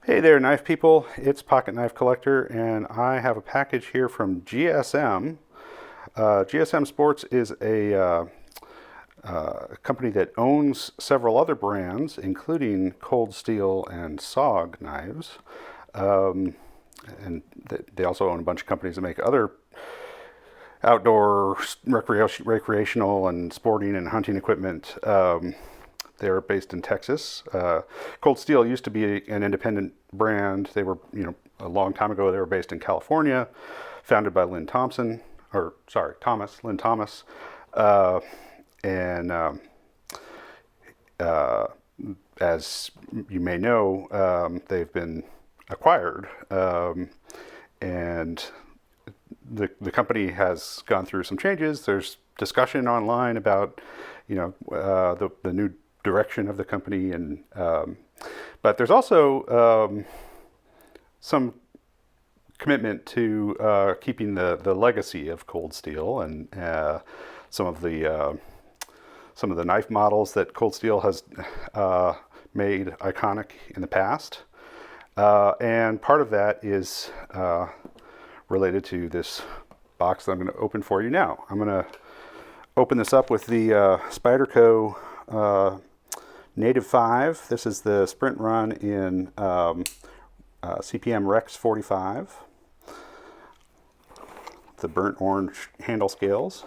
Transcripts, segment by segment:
Hey there, knife people. It's Pocket Knife Collector, and I have a package here from GSM. GSM Sports is a company that owns several other brands, including Cold Steel and SOG knives. And they also own a bunch of companies that make other outdoor recreational and sporting and hunting equipment. They're based in Texas. Cold Steel used to be an independent brand. They were, a long time ago, they were based in California, founded by Lynn Thomas, Lynn Thomas. And as you may know, they've been acquired. And the company has gone through some changes. There's discussion online about, the new direction of the company, and but there's also some commitment to keeping the legacy of Cold Steel, and some of the knife models that Cold Steel has made iconic in the past, and part of that is related to this box that I'm going to open for you now. I'm going to open this up with the Spyderco Native 5. This is the sprint run in CPM Rex 45. The burnt orange handle scales.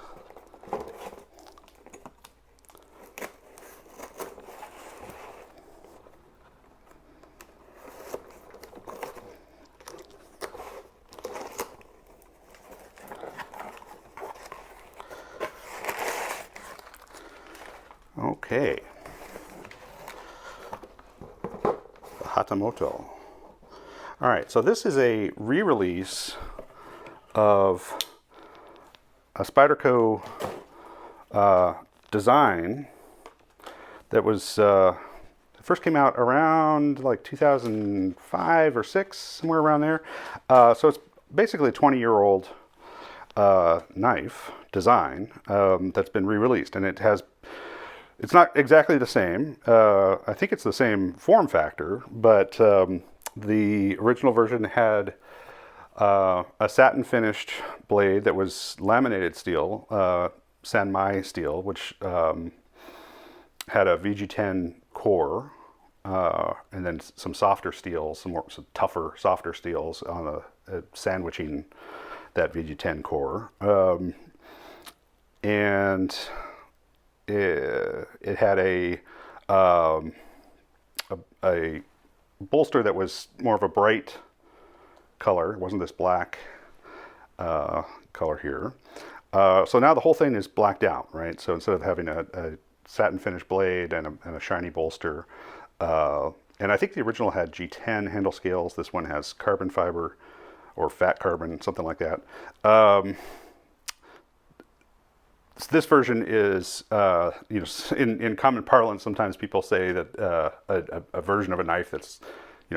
Okay. Hatamoto. All right, so this is a re-release of a Spyderco design that was first came out around like 2005 or 6, somewhere around there. So it's basically a 20-year-old knife design that's been re-released, and it's not exactly the same. I think it's the same form factor, but the original version had a satin finished blade that was laminated steel, San Mei steel, which had a VG10 core, and then some softer steels, some tougher, softer steels on sandwiching that VG10 core. And it had a bolster that was more of a bright color. It wasn't this black color here. So now the whole thing is blacked out, right? So instead of having a satin finish blade and a shiny bolster, and I think the original had G10 handle scales. This one has carbon fiber or fat carbon, something like that. This version is, in common parlance, sometimes people say that a version of a knife that's,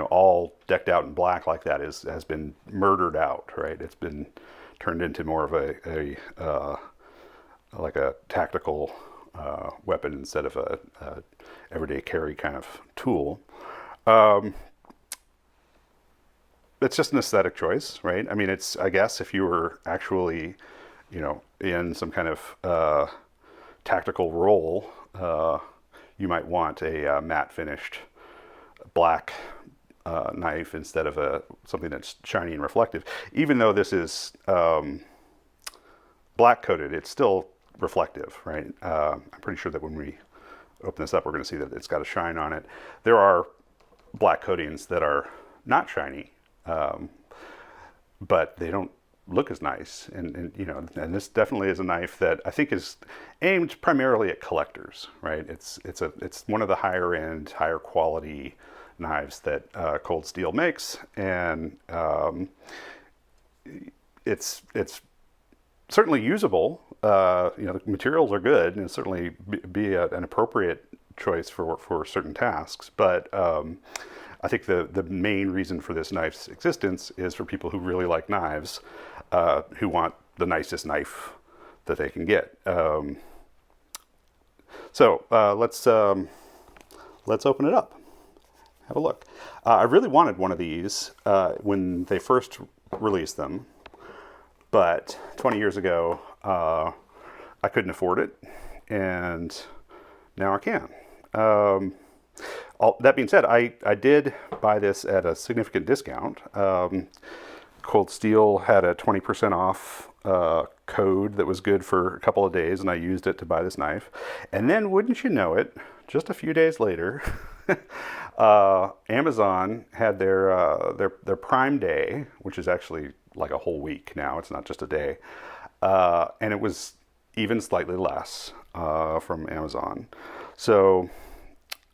all decked out in black like that has been murdered out, right? It's been turned into more of a tactical weapon instead of a everyday carry kind of tool. It's just an aesthetic choice, right? I mean, I guess if you were actually in some kind of tactical role, you might want a matte finished black knife instead of something that's shiny and reflective. Even though this is black coated, it's still reflective, right? I'm pretty sure that when we open this up, we're going to see that it's got a shine on it. There are black coatings that are not shiny, but they don't look as nice, and this definitely is a knife that I think is aimed primarily at collectors, right? It's one of the higher end, higher quality knives that Cold Steel makes, and it's certainly usable. The materials are good, and certainly be an appropriate choice for certain tasks, but I think the main reason for this knife's existence is for people who really like knives, who want the nicest knife that they can get. So let's open it up. have a look. I really wanted one of these when they first released them, but 20 years ago I couldn't afford it, and now I can. That being said, I did buy this at a significant discount. Cold Steel had a 20% off code that was good for a couple of days, and I used it to buy this knife. And then, wouldn't you know it, just a few days later, Amazon had their Prime Day, which is actually like a whole week now. It's not just a day, and it was even slightly less from Amazon. So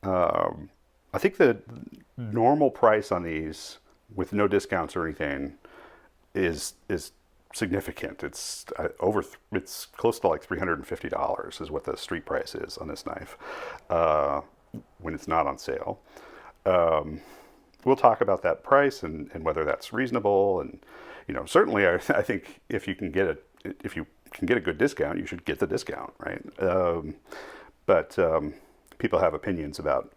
I think the normal price on these, with no discounts or anything, is significant. It's it's close to like $350 is what the street price is on this knife when it's not on sale. We'll talk about that price and whether that's reasonable. And certainly I think if you can get a good discount, you should get the discount, right? But people have opinions about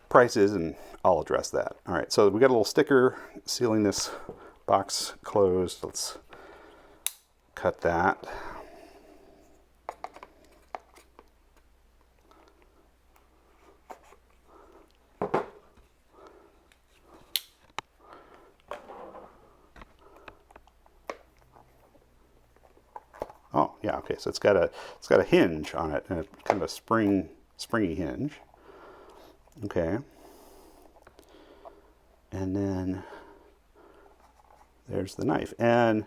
prices, and I'll address that. All right, so we got a little sticker sealing this box closed. Let's cut that. Oh yeah, okay. So it's got a hinge on it, and kind of a springy hinge. Okay. And then there's the knife. And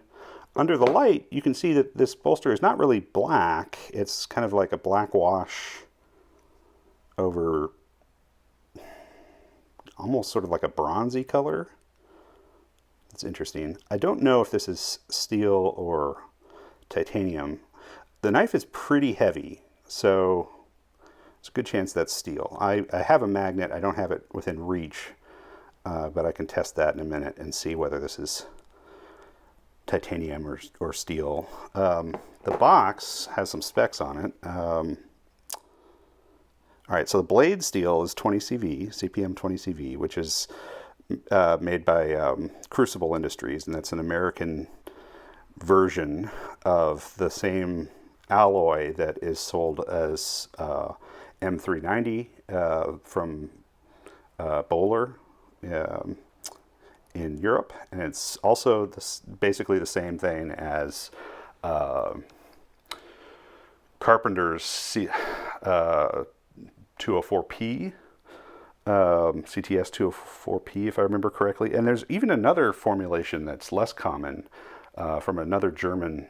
under the light, you can see that this bolster is not really black. It's kind of like a black wash over almost sort of like a bronzy color. It's interesting. I don't know if this is steel or titanium. The knife is pretty heavy, so it's a good chance that's steel. I have a magnet. I don't have it within reach, but I can test that in a minute and see whether this is titanium or steel. The box has some specs on it. All right, so the blade steel is 20 CV, CPM 20 CV, which is made by Crucible Industries, and that's an American version of the same alloy that is sold as M390 from Bowler in Europe, and it's also basically the same thing as Carpenter's 204P, CTS 204P, if I remember correctly. And there's even another formulation that's less common from another German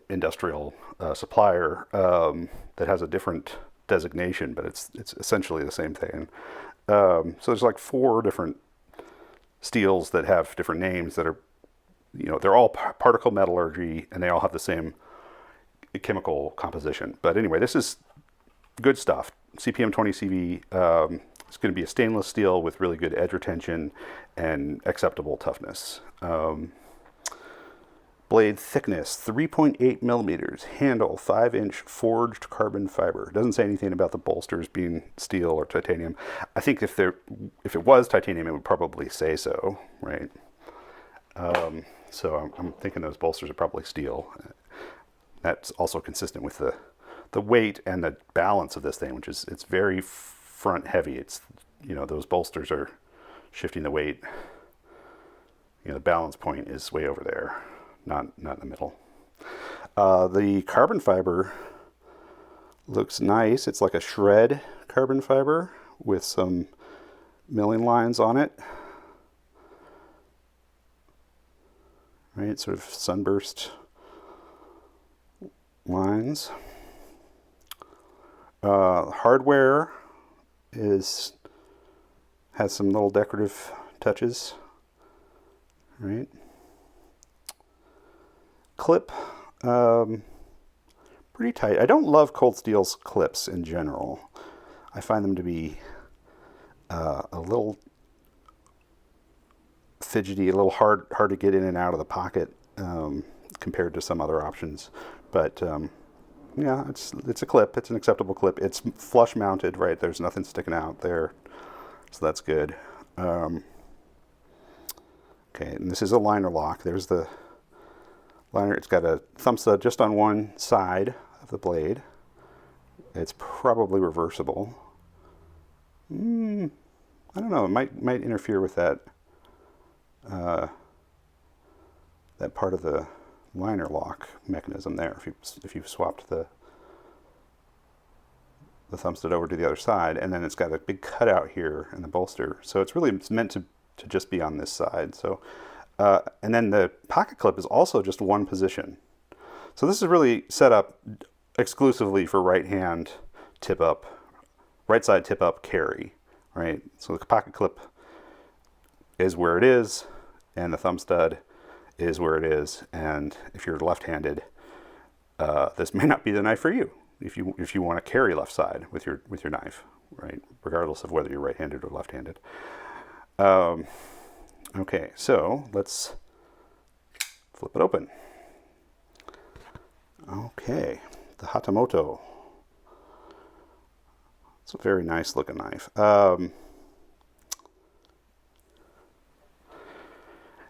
industrial supplier that has a different designation, but it's essentially the same thing. So there's like 4 different steels that have different names that are, they're all particle metallurgy, and they all have the same chemical composition. But anyway, this is good stuff. CPM 20 CV. It's going to be a stainless steel with really good edge retention and acceptable toughness. Blade thickness, 3.8 millimeters. Handle, 5-inch forged carbon fiber. It doesn't say anything about the bolsters being steel or titanium. I think if it was titanium, it would probably say so, right? So I'm thinking those bolsters are probably steel. That's also consistent with the weight and the balance of this thing, which is, it's very front heavy. It's, those bolsters are shifting the weight. The balance point is way over there, not in the middle. The carbon fiber looks nice. It's like a shred carbon fiber with some milling lines on it. Right, sort of sunburst lines. Hardware has some little decorative touches. Right. Clip, pretty tight. I don't love Cold Steel's clips in general. I find them to be a little fidgety, a little hard to get in and out of the pocket compared to some other options. But Yeah, it's a clip. It's an acceptable clip. It's flush mounted, right? There's nothing sticking out there, so that's good. Okay, and this is a liner lock. There's the liner. It's got a thumb stud just on one side of the blade. It's probably reversible. I don't know. It might interfere with that that part of the liner lock mechanism there. If you swapped the thumb stud over to the other side, and then it's got a big cutout here in the bolster. So it's meant to just be on this side. So and then the pocket clip is also just one position. So this is really set up exclusively for right hand tip up, right side tip up carry, right? So the pocket clip is where it is, and the thumb stud is where it is. And if you're left-handed, this may not be the knife for you. If you want to carry left side with your knife, right? Regardless of whether you're right-handed or left-handed. Okay, so let's flip it open. Okay, the Hatamoto. It's a very nice looking knife.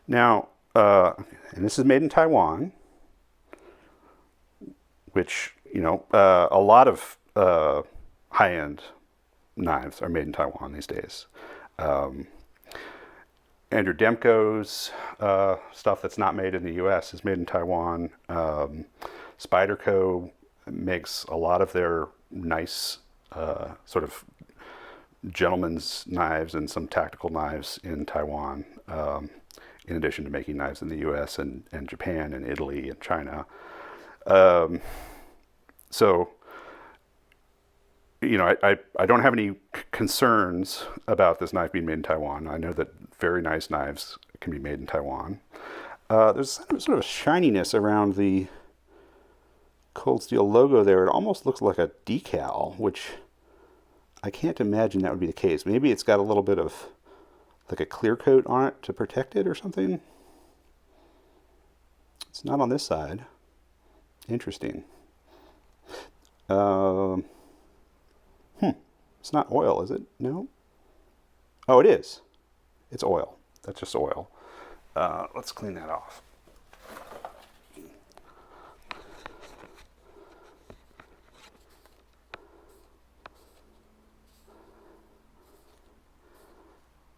Now, and this is made in Taiwan, which, you know, a lot of high-end knives are made in Taiwan these days. Andrew Demko's stuff that's not made in the US is made in Taiwan. Spyderco makes a lot of their nice sort of gentleman's knives and some tactical knives in Taiwan, in addition to making knives in the US and Japan and Italy and China. So, you know, I don't have any concerns about this knife being made in Taiwan. I know that very nice knives can be made in Taiwan. There's sort of a shininess around the Cold Steel logo there. It almost looks like a decal, which I can't imagine that would be the case. Maybe it's got a little bit of like a clear coat on it to protect it or something. It's not on this side. Interesting. It's not oil, is it? No? Oh, it is. It's oil. That's just oil. Let's clean that off.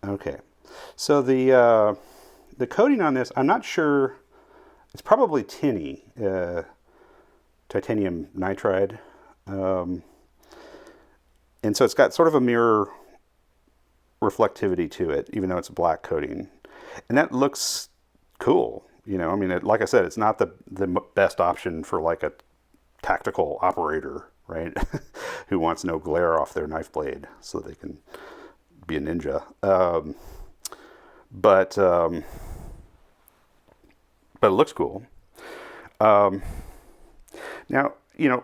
Okay. So the coating on this, I'm not sure. It's probably tinny, titanium nitride. And so it's got sort of a mirror reflectivity to it, even though it's a black coating. And that looks cool. You know, I mean, like I said, it's not the best option for like a tactical operator, right? Who wants no glare off their knife blade so they can be a ninja. But it looks cool. Now, you know,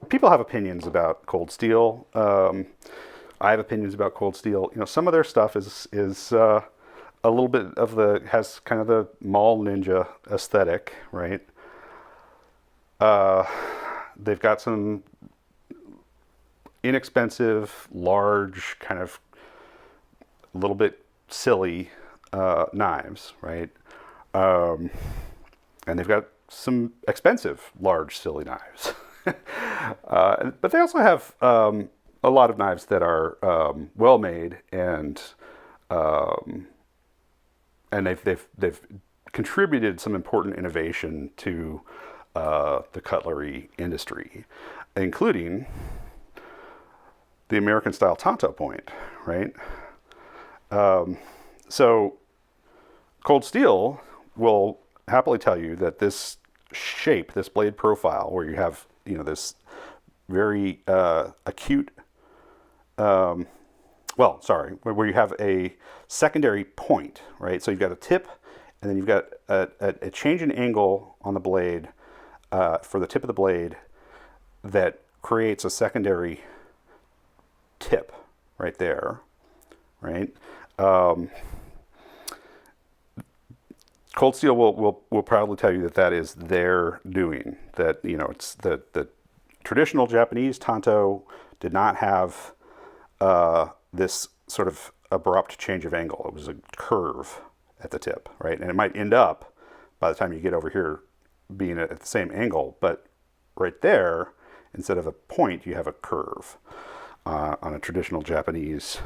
people have opinions about Cold Steel. I have opinions about Cold Steel. You know, some of their stuff is a little bit of has kind of the mall ninja aesthetic, right? They've got some inexpensive, large, kind of a little bit silly knives, right? And they've got some expensive, large, silly knives. But they also have a lot of knives that are well made, and they've contributed some important innovation to the cutlery industry, including the American style Tanto point, right? So Cold Steel will happily tell you that this shape, this blade profile, where you have, you know, this very acute, where you have a secondary point, right? So you've got a tip, and then you've got a change in angle on the blade for the tip of the blade that creates a secondary tip right there, right? Cold Steel will proudly tell you that is their doing. That, you know, it's the traditional Japanese Tanto did not have this sort of abrupt change of angle. It was a curve at the tip, right? And it might end up, by the time you get over here, being at the same angle, but right there, instead of a point, you have a curve on a traditional Japanese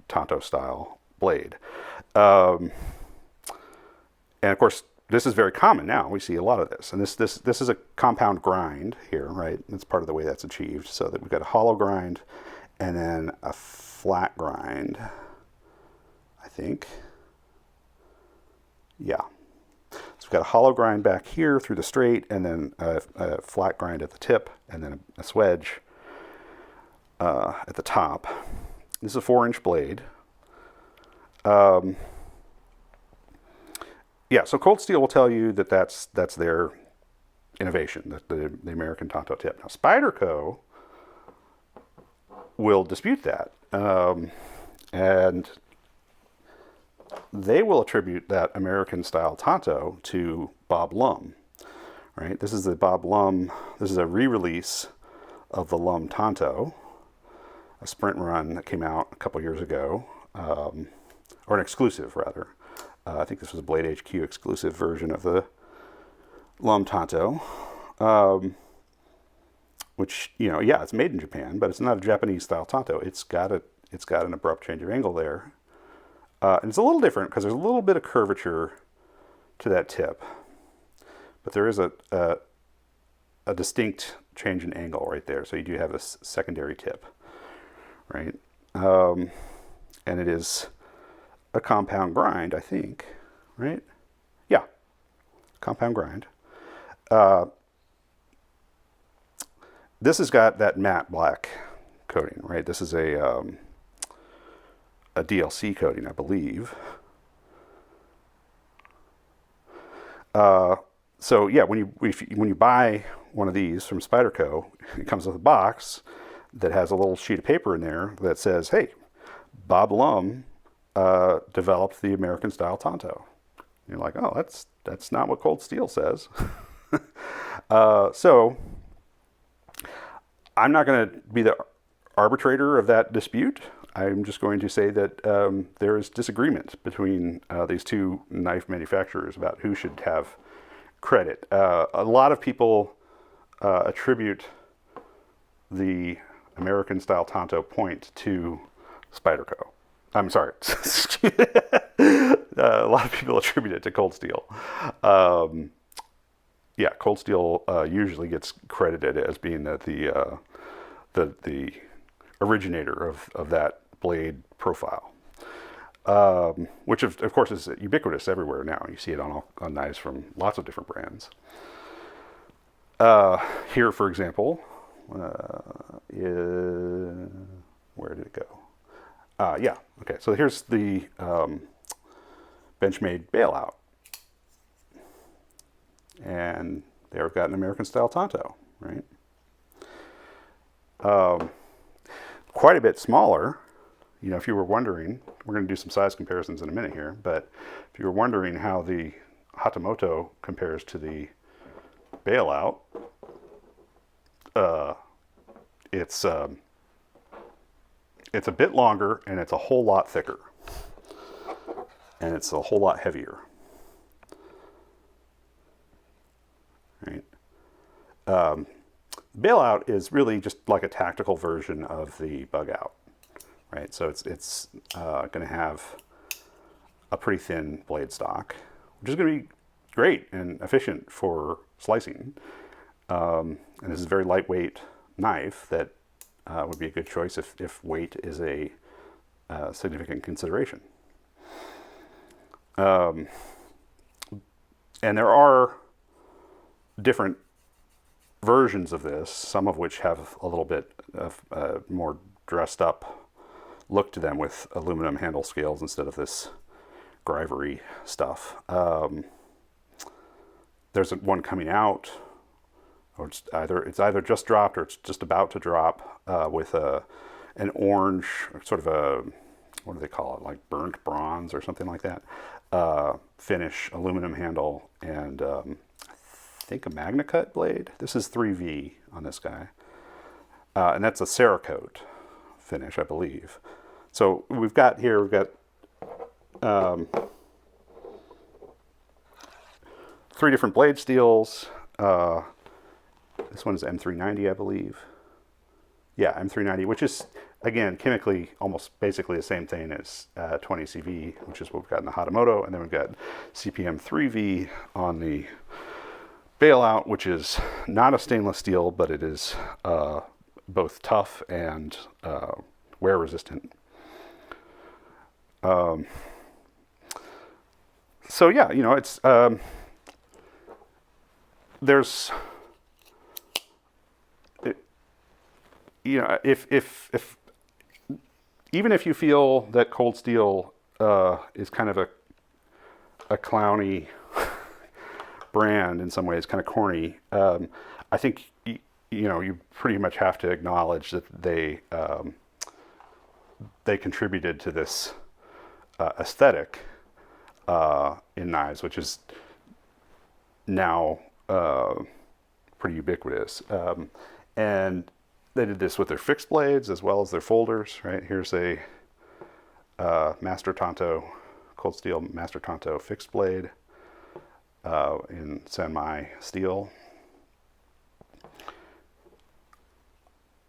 Tanto style blade. And of course, this is very common now. We see a lot of this. And this is a compound grind here, right? That's part of the way that's achieved. So that we've got a hollow grind and then a flat grind, I think. Yeah. So we've got a hollow grind back here through the straight, and then a flat grind at the tip, and then a swedge at the top. This is a 4-inch blade. Yeah, so Cold Steel will tell you that that's their innovation, the American Tanto tip. Now, Spyderco will dispute that, and they will attribute that American-style Tanto to Bob Lum, right? This is the Bob Lum. This is a re-release of the Lum Tanto, a sprint run that came out a couple years ago, or an exclusive rather. I think this was a Blade HQ exclusive version of the Lum Tanto, which, you know, yeah, it's made in Japan, but it's not a Japanese style Tanto. It's got an abrupt change of angle there, and it's a little different because there's a little bit of curvature to that tip, but there is a distinct change in angle right there. So you do have a secondary tip, right? And it is a compound grind, I think, right? Yeah, compound grind. This has got that matte black coating, right? This is a DLC coating, I believe. So yeah, when you buy one of these from Spyderco, it comes with a box that has a little sheet of paper in there that says, "Hey, Bob Lum developed the American style Tanto." And you're like, "Oh, that's not what Cold Steel says." So I'm not going to be the arbitrator of that dispute. I'm just going to say that there is disagreement between these two knife manufacturers about who should have credit. A lot of people attribute the American style Tanto point to Spyderco. I'm sorry. A lot of people attribute it to Cold Steel. Yeah, Cold Steel usually gets credited as being the originator of that blade profile, which of course is ubiquitous everywhere now. You see it on knives from lots of different brands. Here, for example, where did it go? Yeah, okay, so here's the Benchmade Bailout. And they've got an American style Tanto, right? Quite a bit smaller. You know, if you were wondering, we're going to do some size comparisons in a minute here, but if you were wondering how the Hatamoto compares to the Bailout, it's a bit longer and it's a whole lot thicker. And it's a whole lot heavier. Right. Bailout is really just like a tactical version of the bug out, right? So it's going to have a pretty thin blade stock, which is going to be great and efficient for slicing. And this is a very lightweight knife that would be a good choice if weight is a significant consideration. And there are different versions of this, some of which have a little bit of more dressed up look to them with aluminum handle scales instead of this Grivery stuff. There's one coming out, or it's either just dropped or it's just about to drop, with an orange, sort of a, what do they call it, like burnt bronze or something like that, finish, aluminum handle, and I think a Magna Cut blade. This is 3V on this guy. and that's a Cerakote finish, I believe. So we've got three different blade steels. This one is M390, I believe. Yeah, M390, which is, again, chemically almost basically the same thing as 20CV, which is what we've got in the Hatamoto. And then we've got CPM 3V on the Bailout, which is not a stainless steel, but it is both tough and wear resistant. So yeah, you know, it's there's, you know, if even if you feel that cold steel is kind of a clowny brand in some ways, kind of corny, I think you know, you pretty much have to acknowledge that they contributed to this aesthetic in knives, which is now pretty ubiquitous. And they did this with their fixed blades as well as their folders, right? Here's a Master Tanto, cold steel Master Tanto fixed blade in San Mei steel.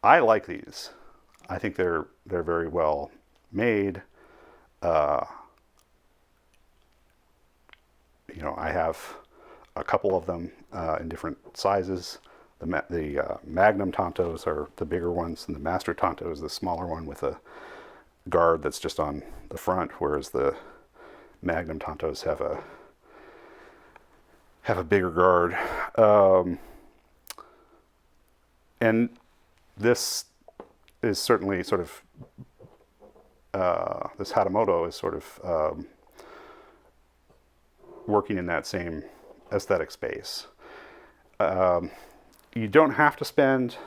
I like these. I think they're very well made. You know, I have a couple of them in different sizes. The Magnum Tantos are the bigger ones, and the Master Tanto is the smaller one with a guard that's just on the front, whereas the Magnum Tantos have a bigger guard. And this is certainly sort of this Hatamoto is sort of working in that same aesthetic space. You don't have to spend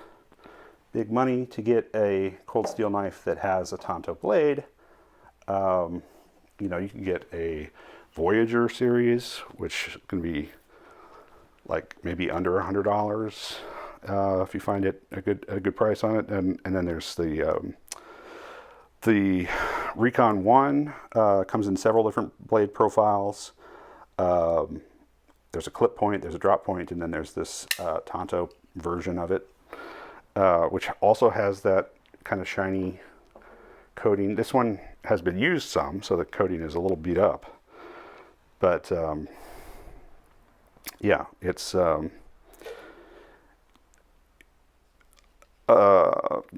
big money to get a cold steel knife that has a Tanto blade. You know, you can get a Voyager series, which can be like maybe under $100 if you find it a good price on it. And then there's the Recon 1 comes in several different blade profiles. There's a clip point, there's a drop point, and then there's this Tanto version of it, which also has that kind of shiny coating. This one has been used some, so the coating is a little beat up. But yeah, it's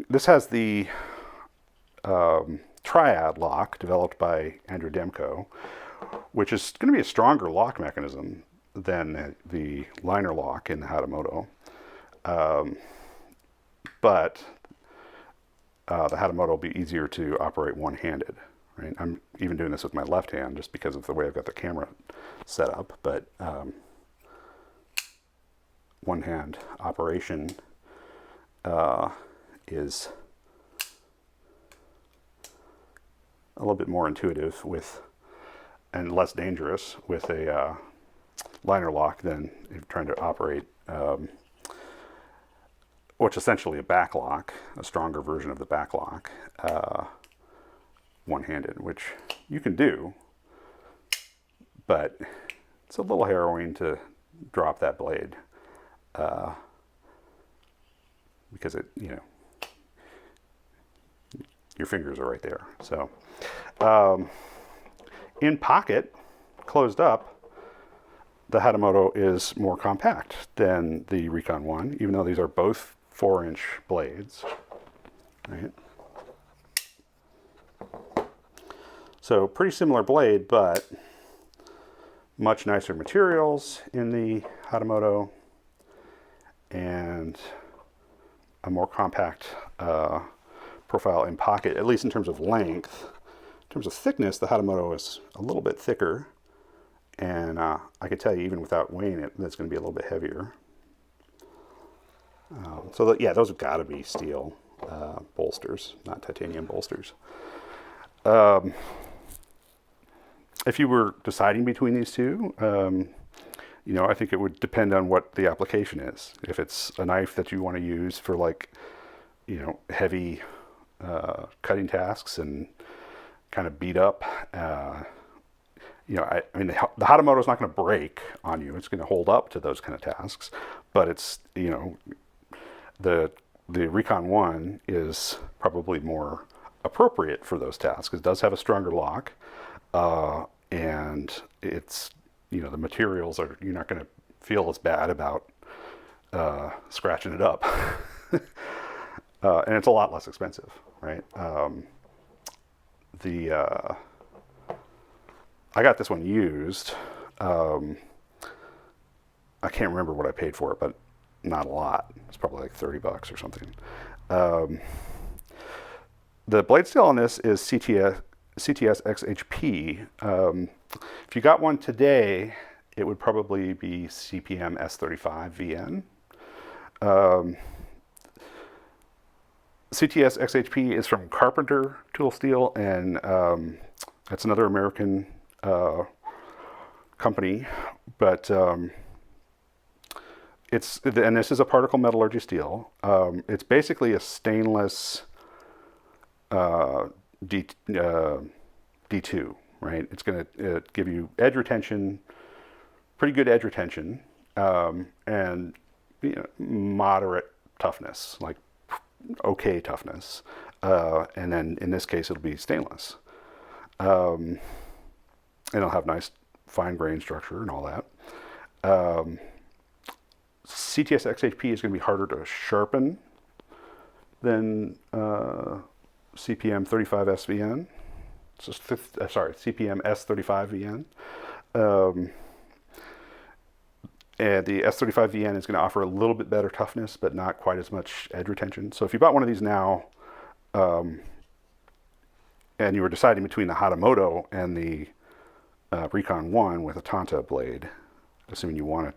this has the Triad lock developed by Andrew Demko, which is going to be a stronger lock mechanism than the liner lock in the Hatamoto. But the Hatamoto will be easier to operate one-handed, right? I'm even doing this with my left hand just because of the way I've got the camera set up, but one-hand operation is a little bit more intuitive with and less dangerous with a liner lock than if you're trying to operate which is essentially a back lock, a stronger version of the back lock, one-handed, which you can do, but it's a little harrowing to drop that blade because it, you know, your fingers are right there. So in pocket, closed up, the Hatamoto is more compact than the Recon 1, even though these are both 4-inch blades, right? So pretty similar blade, but much nicer materials in the Hatamoto and a more compact profile in pocket, at least in terms of length. In terms of thickness, the Hatamoto is a little bit thicker, and I can tell you even without weighing it, that's going to be a little bit heavier. So yeah, those have got to be steel bolsters, not titanium bolsters. If you were deciding between these two, you know, I think it would depend on what the application is. If it's a knife that you want to use for like heavy cutting tasks and kind of beat up. I mean, the Hatamoto is not going to break on you. It's going to hold up to those kind of tasks, but it's, the Recon 1 is probably more appropriate for those tasks. It does have a stronger lock, and it's, the materials are, you're not going to feel as bad about scratching it up. And it's a lot less expensive, right? I got this one used. I can't remember what I paid for it, but not a lot. It's probably like $30 or something. The blade steel on this is CTS XHP. If you got one today, it would probably be CPM S35 VN. CTS XHP is from Carpenter Tool Steel, and that's another American company, but and this is a particle metallurgy steel. It's basically a stainless D2, right? It's going to give you edge retention, pretty good edge retention, and moderate toughness, like okay toughness. And then in this case, it'll be stainless. And it'll have nice fine grain structure and all that. CTS XHP is going to be harder to sharpen than CPM 35 SVN. Sorry, CPM S35 VN. And the S35 VN is going to offer a little bit better toughness, but not quite as much edge retention. So if you bought one of these now, and you were deciding between the Hatamoto and the Recon 1 with a Tanto blade, assuming you want a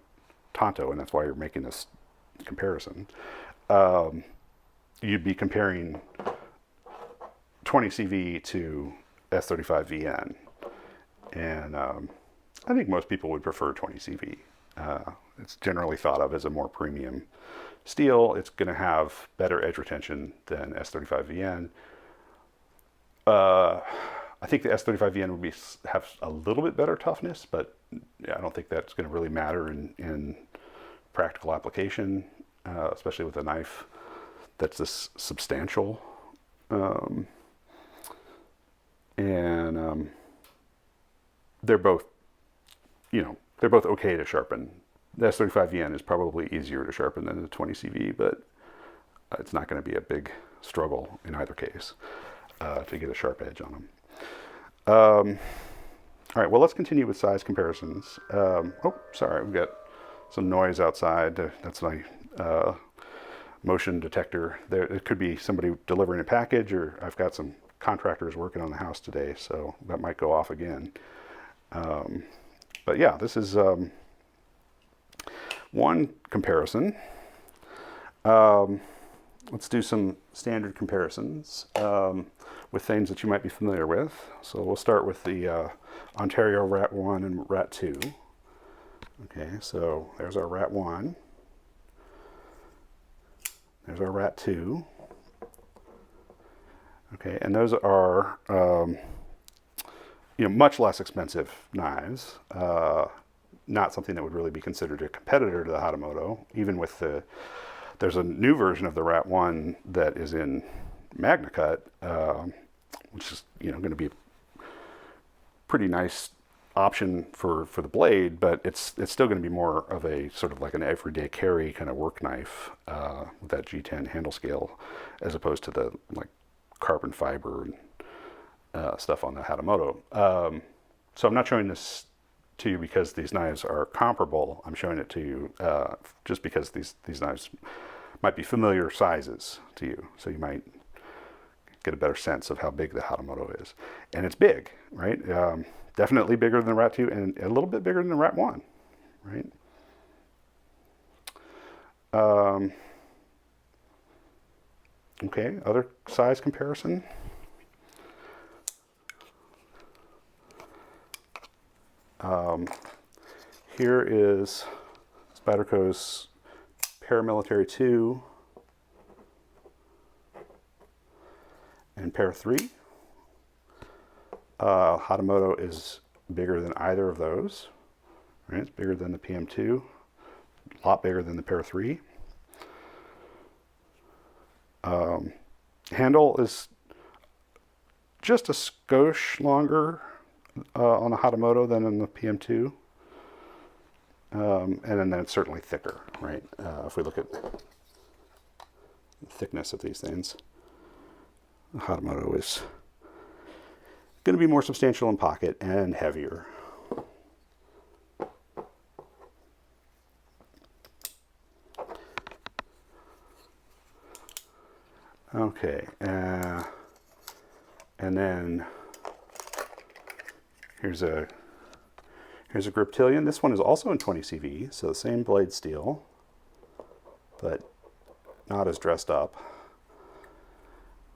Tanto, and that's why you're making this comparison, you'd be comparing 20 CV to S35 VN. And I think most people would prefer 20 CV. It's generally thought of as a more premium steel. It's going to have better edge retention than S35 VN. I think the S35 VN would have a little bit better toughness, but I don't think that's going to really matter in practical application, especially with a knife that's this substantial. They're both, they're both okay to sharpen. The S35 VN is probably easier to sharpen than the 20 CV, but it's not going to be a big struggle in either case to get a sharp edge on them. All right, well, let's continue with size comparisons. Oh, sorry, we've got some noise outside. That's my motion detector. There, it could be somebody delivering a package, or I've got some contractors working on the house today, so that might go off again. But yeah, this is one comparison. Let's do some standard comparisons with things that you might be familiar with. So we'll start with the Ontario Rat 1 and Rat 2. Okay, so there's our Rat 1. There's our Rat 2. Okay, and those are much less expensive knives. Not something that would really be considered a competitor to the Hatamoto. Even with there's a new version of the Rat 1 that is in Magna Cut, which is going to be a pretty nice option for the blade, but it's still going to be more of a sort of like an everyday carry kind of work knife with that G10 handle scale, as opposed to the like carbon fiber and stuff on the Hatamoto. So I'm not showing this to you because these knives are comparable. I'm showing it to you just because these knives might be familiar sizes to you, so you might get a better sense of how big the Hatamoto is. And it's big, right? Definitely bigger than the Rat 2 and a little bit bigger than the Rat 1, right? Okay, other size comparison. Here is Spyderco's Paramilitary 2 and pair 3. Hatamoto is bigger than either of those. Right? It's bigger than the PM2, a lot bigger than the pair 3. Handle is just a skosh longer on the Hatamoto than in the PM2. And then it's certainly thicker, right? If we look at the thickness of these things, the Hatamoto is going to be more substantial in pocket and heavier. Okay, and then here's a Griptilian. This one is also in 20 CV, so the same blade steel, but not as dressed up.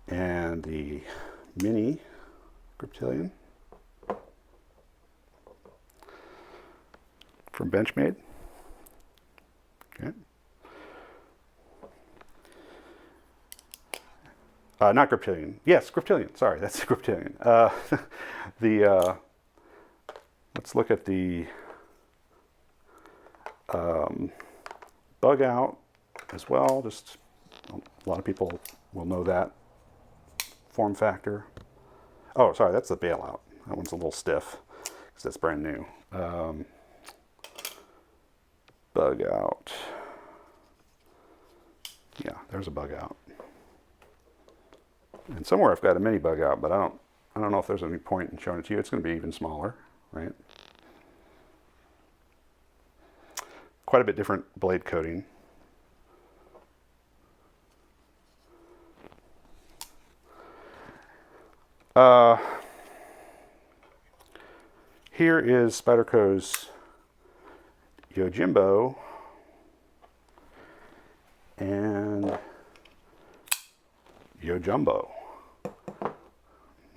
And the mini Griptilian from Benchmade. Okay. Not Griptilian. Yes, Griptilian. Sorry, that's the Griptilian. Let's look at the bug out as well. Just a lot of people will know that form factor. Oh, sorry, that's the bailout. That one's a little stiff because that's brand new. Bug out. Yeah, there's a bug out. And somewhere I've got a mini bug out, but I don't know if there's any point in showing it to you. It's going to be even smaller, right? Quite a bit different blade coating. Here is Spyderco's Yojumbo and Yojumbo.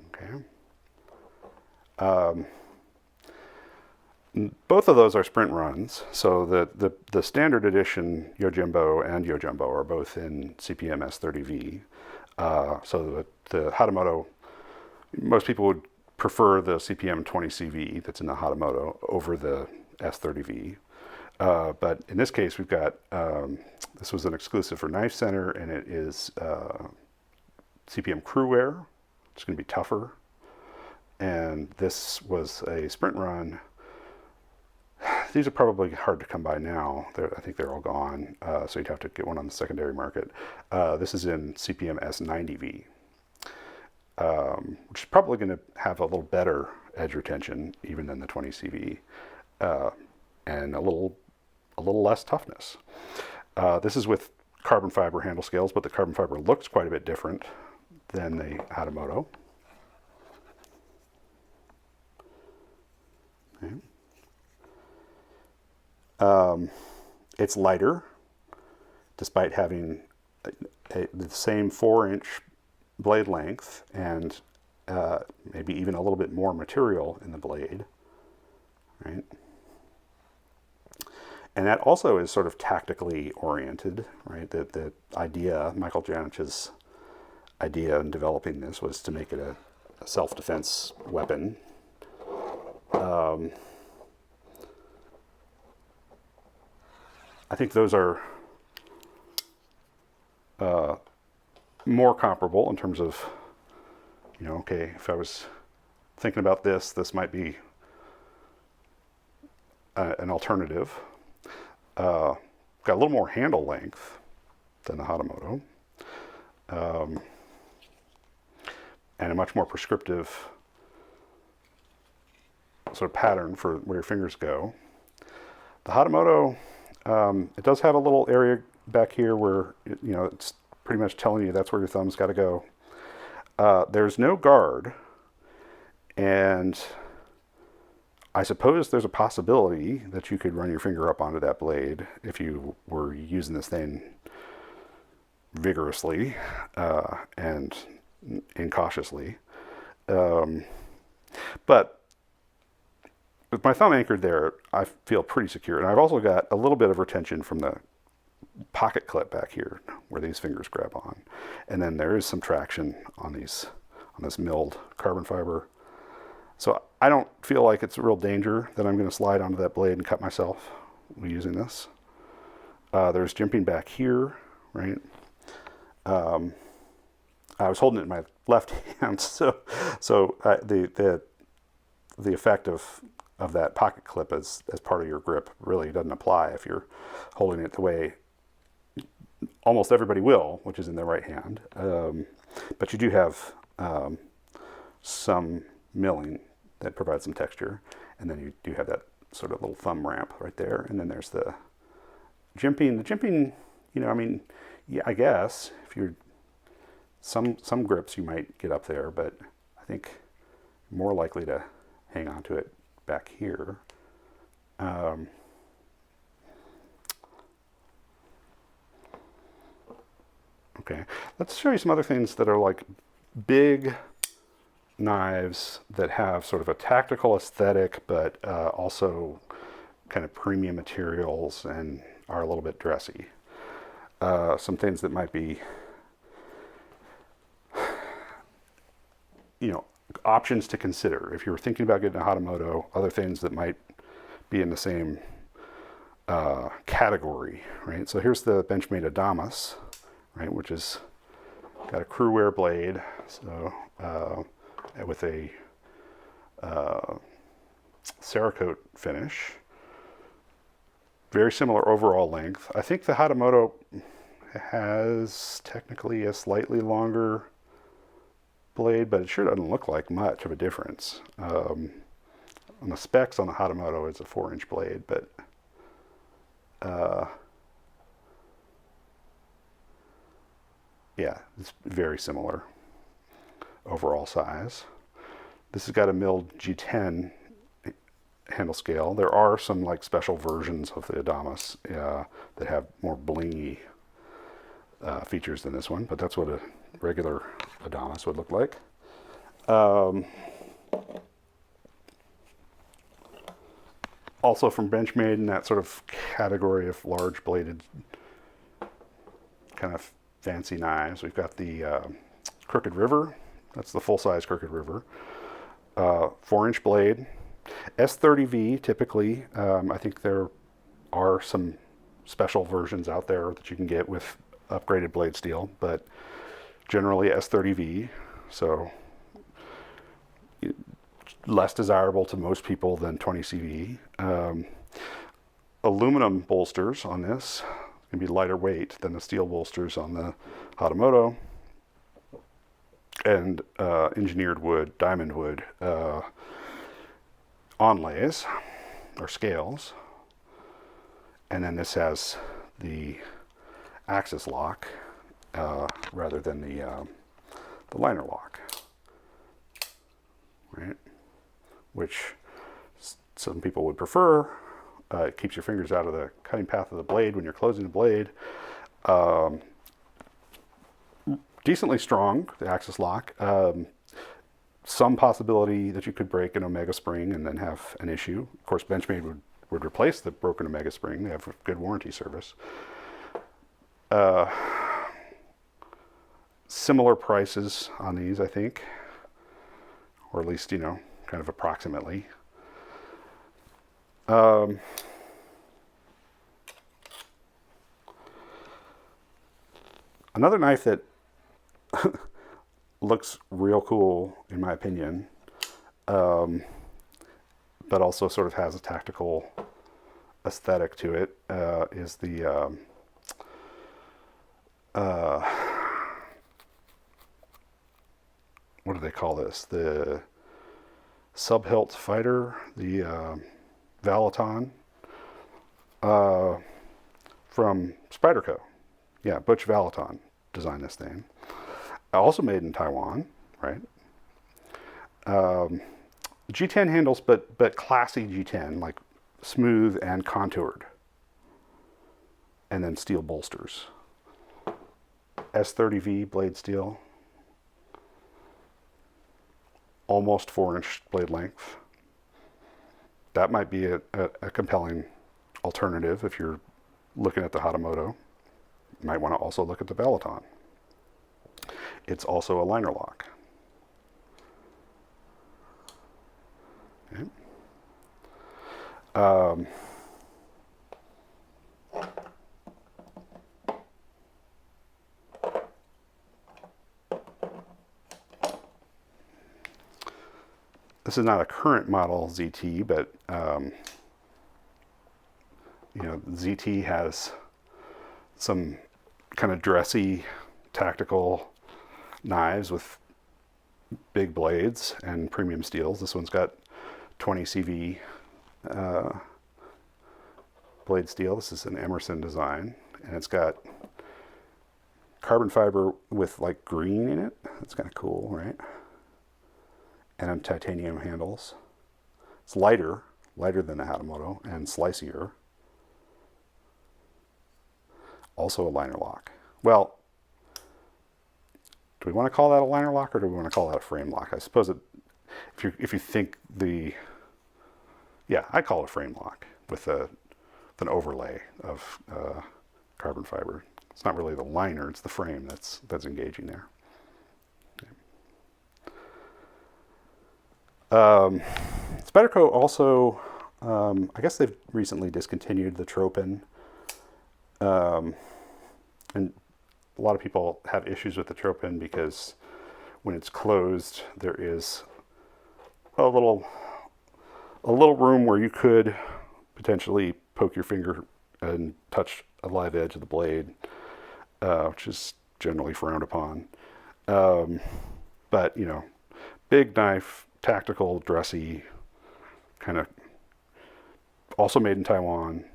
Okay. Both of those are sprint runs. So the standard edition Yojumbo and Yojumbo are both in CPM S30V. So the Hatamoto, most people would prefer the CPM 20CV that's in the Hatamoto over the S30V. But in this case, we've got, this was an exclusive for Knife Center, and it is CPM Crew Wear. It's going to be tougher. And this was a sprint run. These are probably hard to come by now. I think they're all gone, so you'd have to get one on the secondary market. This is in CPM S90V, which is probably going to have a little better edge retention even than the 20CV, and a little less toughness. This is with carbon fiber handle scales, but the carbon fiber looks quite a bit different than the Hatamoto. Okay. It's lighter, despite having the same 4-inch blade length and maybe even a little bit more material in the blade, right? And that also is sort of tactically oriented, right? The idea, Michael Janich's idea in developing this was to make it a self-defense weapon. I think those are more comparable in terms of, okay, if I was thinking about this, this might be an alternative. Got a little more handle length than the Hatamoto, and a much more prescriptive sort of pattern for where your fingers go. The Hatamoto, it does have a little area back here where, it's pretty much telling you that's where your thumb's got to go. There's no guard, and I suppose there's a possibility that you could run your finger up onto that blade if you were using this thing vigorously and incautiously. But with my thumb anchored there, I feel pretty secure. And I've also got a little bit of retention from the pocket clip back here where these fingers grab on. And then there is some traction on these on this milled carbon fiber. So I don't feel like it's a real danger that I'm going to slide onto that blade and cut myself using this. There's jimping back here, right? I was holding it in my left hand, so the effect of that pocket clip as part of your grip really doesn't apply if you're holding it the way almost everybody will, which is in their right hand. But you do have some milling that provides some texture, and then you do have that sort of little thumb ramp right there, and then there's the jimping. The jimping, you know, I mean, yeah, I guess if you're some grips you might get up there, but I think you're more likely to hang on to it back here. Okay, let's show you some other things that are like big knives that have sort of a tactical aesthetic, but also kind of premium materials and are a little bit dressy. Some things that might be, you know, options to consider if you're thinking about getting a Hatamoto. Other things that might be in the same category, right? So here's the Benchmade Adamas, right, which is got a crew wear blade, so with a Cerakote finish. Very similar overall length. I think the Hatamoto has technically a slightly longer blade, but it sure doesn't look like much of a difference. On the specs on the Hatamoto, it's a 4-inch blade, but yeah, it's very similar overall size. This has got a milled G10 handle scale. There are some like special versions of the Adamas that have more blingy features than this one, but that's what a regular Adamas would look like. Also from Benchmade, in that sort of category of large bladed kind of fancy knives, we've got the Crooked River. That's the full-size Crooked River. 4-inch blade. S30V typically. I think there are some special versions out there that you can get with upgraded blade steel, but generally S30V, so less desirable to most people than 20CV. Aluminum bolsters on this can be lighter weight than the steel bolsters on the Hatamoto, and engineered wood, diamond wood onlays or scales, and then this has the axis lock rather than the liner lock, right? Which some people would prefer. It keeps your fingers out of the cutting path of the blade when you're closing the blade. Decently strong, the axis lock. Some possibility that you could break an Omega spring and then have an issue. Of course, Benchmade would replace the broken Omega spring. They have good warranty service. Similar prices on these, I think, or at least, you know, kind of approximately. Another knife that looks real cool, in my opinion, but also sort of has a tactical aesthetic to it, is the what do they call this? The sub-hilt fighter, the Valaton from Spyderco. Yeah, Butch Valaton designed this thing. Also made in Taiwan, right? G10 handles, but classy G10, like smooth and contoured. And then steel bolsters. S30V blade steel. Almost 4-inch blade length. That might be a compelling alternative if you're looking at the Hatamoto. You might want to also look at the Valaton. It's also a liner lock. Um, this is not a current model ZT, but you know, ZT has some kind of dressy tactical knives with big blades and premium steels. This one's got 20 CV blade steel. This is an Emerson design, and it's got carbon fiber with like green in it. That's kind of cool, right? And then titanium handles. It's lighter than the Hatamoto, and slicier. Also a liner lock. Well, do we want to call that a liner lock, or do we want to call that a frame lock? I suppose it, if you think yeah, I call it a frame lock with an overlay of carbon fiber. It's not really the liner; it's the frame that's engaging there. Spyderco also, I guess they've recently discontinued the Tropin, and a lot of people have issues with the Tropin because when it's closed, there is a little room where you could potentially poke your finger and touch a live edge of the blade, which is generally frowned upon. But, you know, big knife, tactical, dressy, kind of also made in Taiwan.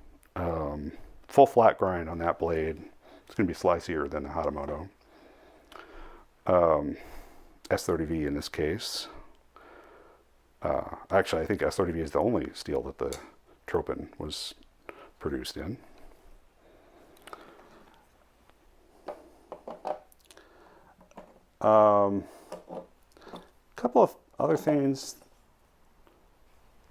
Full flat grind on that blade. It's going to be slicier than the Hatamoto. S30V in this case. Actually, I think S30V is the only steel that the Tropin was produced in. A couple of other things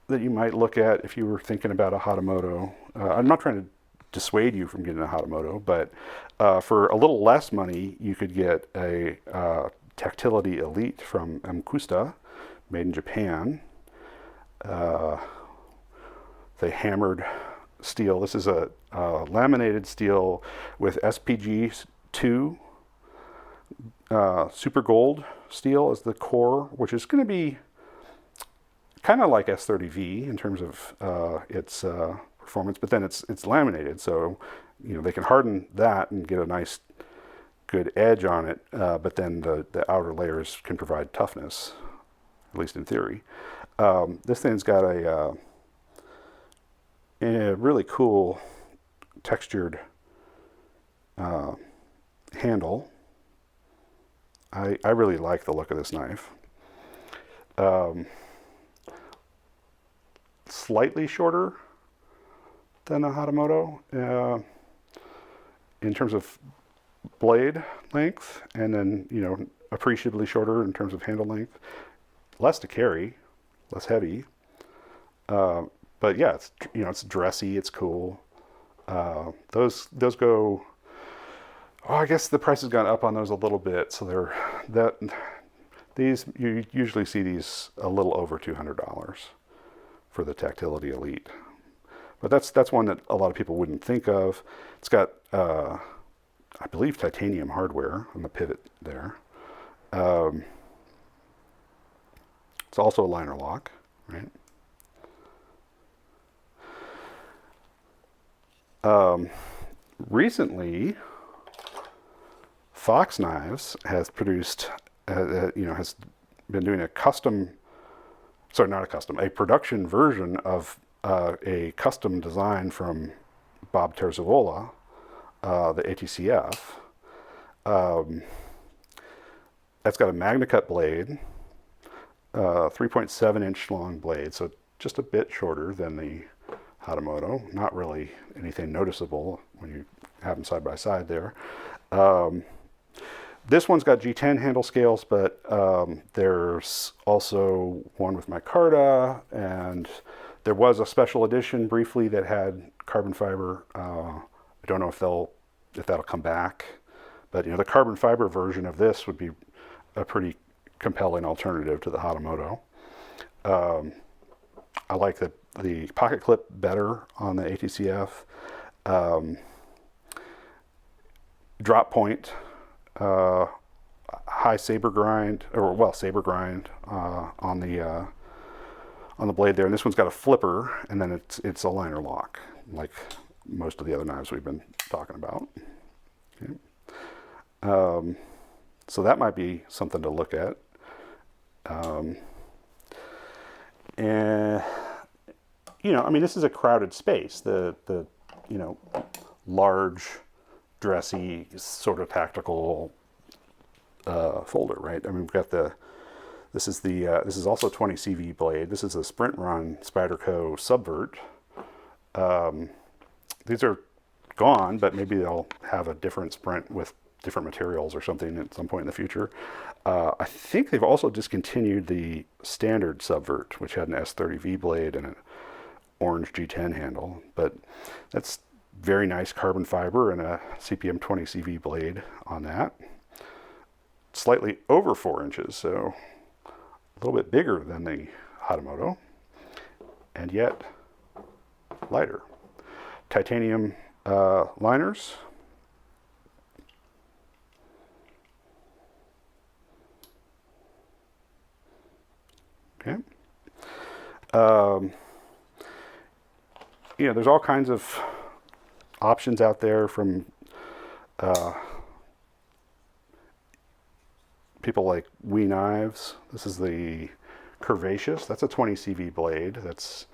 that you might look at if you were thinking about a Hatamoto. I'm not trying to dissuade you from getting a Hatamoto, but for a little less money, you could get a Tactility Elite from Musta, made in Japan. They hammered steel. This is a laminated steel with SPG2 super gold steel as the core, which is going to be kind of like S30V in terms of its performance, but then it's laminated, so you know they can harden that and get a nice good edge on it, but then the outer layers can provide toughness, at least in theory. This thing's got a really cool textured handle. I really like the look of this knife. Slightly shorter than the Hatamoto in terms of blade length, and then, you know, appreciably shorter in terms of handle length. Less to carry, less heavy. But yeah, it's, you know, it's dressy, it's cool. Those go. Oh, I guess the price has gone up on those a little bit, so these you usually see these a little over $200 for the Tactility Elite. But that's one that a lot of people wouldn't think of. It's got, I believe, titanium hardware on the pivot there. It's also a liner lock, right? Recently, Fox Knives has produced, has been doing a production version of a custom design from Bob Terzuola, the ATCF. That's got a MagnaCut blade, 3.7-inch long blade, so just a bit shorter than the Hatamoto. Not really anything noticeable when you have them side by side there. This one's got G10 handle scales, but there's also one with micarta, and there was a special edition briefly that had carbon fiber. I don't know if that'll come back, but you know, the carbon fiber version of this would be a pretty compelling alternative to the Hatamoto. I like that the pocket clip better on the ATCF. Drop point, high saber grind, or well, saber grind on the blade there. And this one's got a flipper, and then it's a liner lock, like most of the other knives we've been talking about. Okay. So that might be something to look at. And you know, I mean, this is a crowded space. The you know, large, dressy, sort of tactical folder, right? I mean, we've got this is also 20 CV blade. This is a sprint run Spyderco Subvert. These are gone, but maybe they'll have a different sprint with different materials or something at some point in the future. I think they've also discontinued the standard Subvert, which had an S30V blade and an orange G10 handle, but that's very nice carbon fiber and a CPM 20 CV blade on that. Slightly over 4 inches, so a little bit bigger than the Hatamoto, and yet lighter. Titanium liners. Okay. You know, there's all kinds of options out there from people like Wii Knives. This is the Curvaceous. That's a 20 CV blade. That's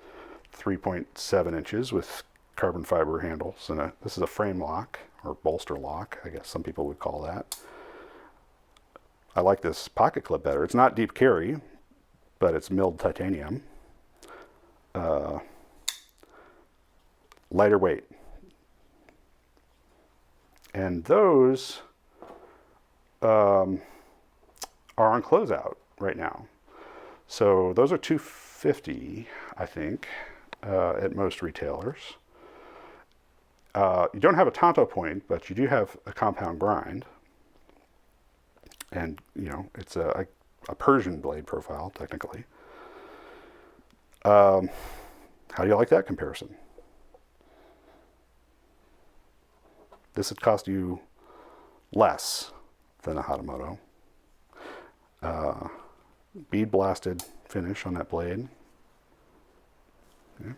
3.7 inches with carbon fiber handles. And this is a frame lock, or bolster lock, I guess some people would call that. I like this pocket clip better. It's not deep carry, but it's milled titanium. Lighter weight. And those are on closeout right now. So those are $250, I think, at most retailers. You don't have a Tanto point, but you do have a compound grind. And, you know, it's a Persian blade profile, technically. How do you like that comparison? This would cost you less than a Hatamoto. Bead blasted finish on that blade. Okay.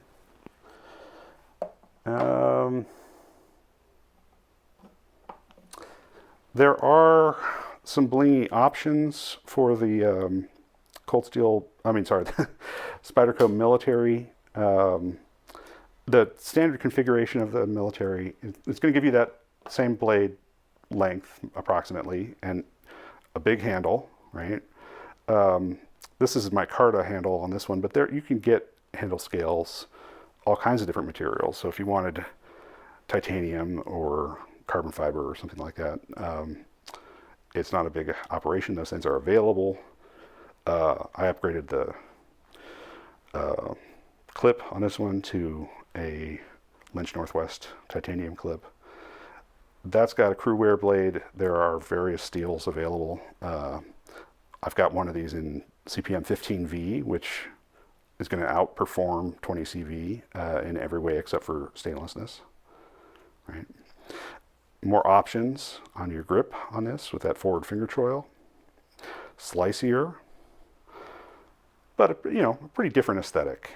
There are some blingy options for the Spyderco Military. The standard configuration of the Military, it's going to give you that same blade length approximately and a big handle, right? This is my Carta handle on this one, but there you can get handle scales, all kinds of different materials. So if you wanted titanium or carbon fiber or something like that, it's not a big operation. Those things are available. I upgraded the clip on this one to a Lynch Northwest titanium clip. That's got a crew wear blade. There are various steels available. I've got one of these in CPM 15V, which is going to outperform 20 CV in every way except for stainlessness. Right. More options on your grip on this with that forward finger choil. Slicier, but you know, a pretty different aesthetic.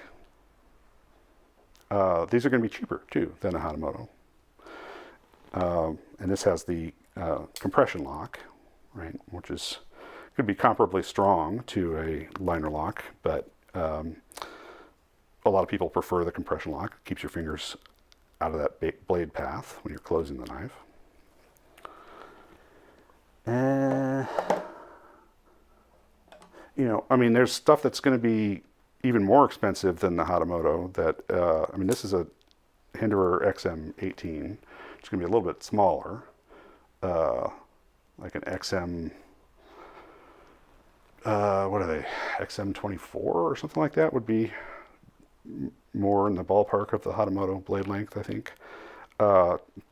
These are going to be cheaper too than a Hatamoto. And this has the compression lock, right, which is could be comparably strong to a liner lock, but a lot of people prefer the compression lock. It keeps your fingers out of that blade path when you're closing the knife. You know, I mean, there's stuff that's going to be even more expensive than the Hatamoto. That I mean, this is a Hinderer XM18. It's going to be a little bit smaller, like an XM. What are they? XM24 or something like that would be more in the ballpark of the Hatamoto blade length, I think.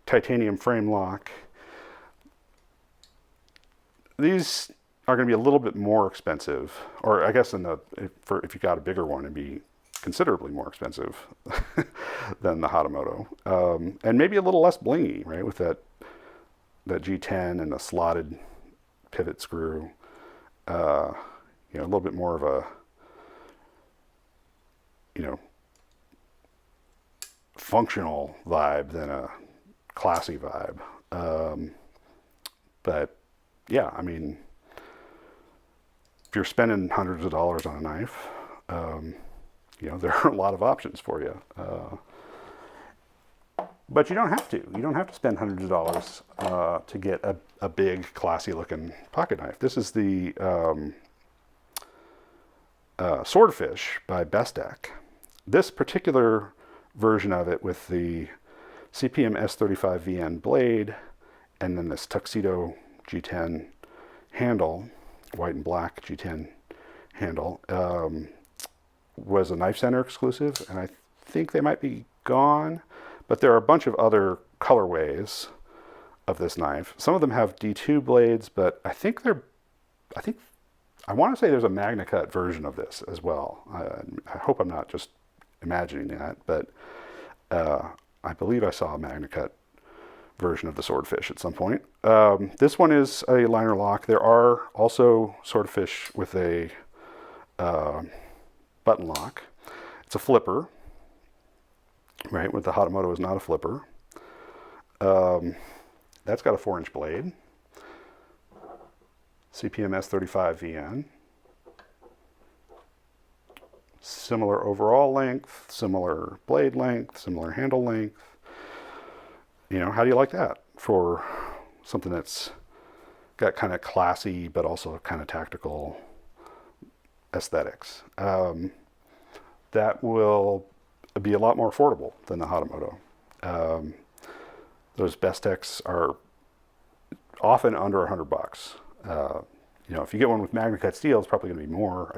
Titanium frame lock. These are going to be a little bit more expensive, or I guess if you got a bigger one, it'd be considerably more expensive than the Hatamoto, and maybe a little less blingy, right? With that G10 and the slotted pivot screw, a little bit more of a, functional vibe than a classy vibe. But yeah, I mean, if you're spending hundreds of dollars on a knife, there are a lot of options for you. But you don't have to. You don't have to spend hundreds of dollars to get a big, classy-looking pocket knife. This is the Swordfish by Bestech. This particular version of it with the CPM S35VN blade and then this tuxedo G10 handle, white and black G10 handle, was a Knife Center exclusive, and I think they might be gone, but there are a bunch of other colorways of this knife. Some of them have D2 blades, but I want to say there's a Magna Cut version of this as well. I hope I'm not just imagining that, but I believe I saw a Magna Cut version of the Swordfish at some point. This one is a liner lock. There are also Swordfish with a button lock. It's a flipper, right? With the Hatamoto is not a flipper. That's got a 4-inch blade. CPM S35VN. Similar overall length, similar blade length, similar handle length. How do you like that for something that's got kind of classy but also kind of tactical aesthetics? That will be a lot more affordable than the Hatamoto. Those Bestechs are often under $100. If you get one with Magna Cut steel, it's probably going to be more.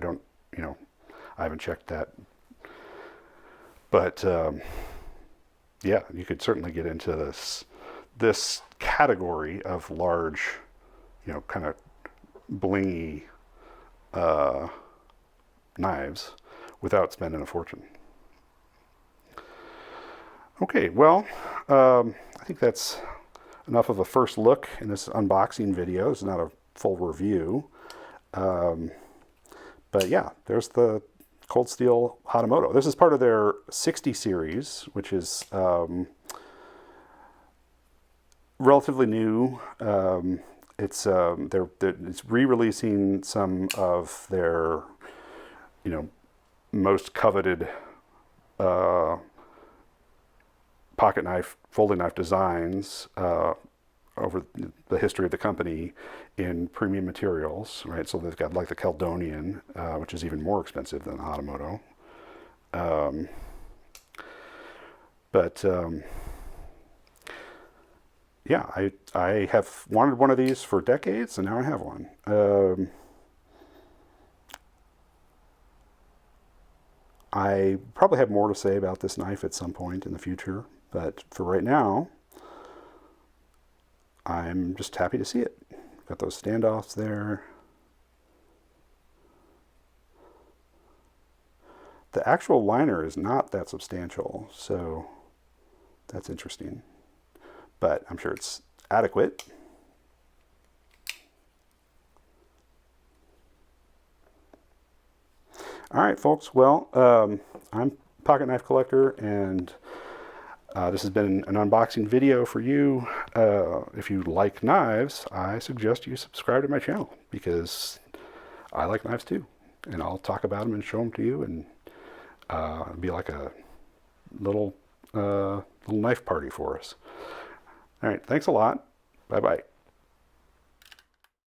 I haven't checked that. But yeah, you could certainly get into this category of large, kind of blingy knives without spending a fortune. Okay, well, I think that's enough of a first look in this unboxing video. It's not a full review. But yeah, there's the Cold Steel Hatamoto. This is part of their 60 series, which is relatively new. It's re-releasing some of their, most coveted pocket knife, folding knife designs over the history of the company in premium materials, right? So they've got like the Caledonian, which is even more expensive than the Hatamoto. Yeah, I have wanted one of these for decades, and now I have one. I probably have more to say about this knife at some point in the future, but for right now, I'm just happy to see it. Got those standoffs there. The actual liner is not that substantial, so that's interesting. But I'm sure it's adequate. All right, folks. Well, I'm Pocket Knife Collector, and this has been an unboxing video for you. If you like knives, I suggest you subscribe to my channel, because I like knives too. And I'll talk about them and show them to you, and it'll be like a little knife party for us. All right, thanks a lot. Bye-bye.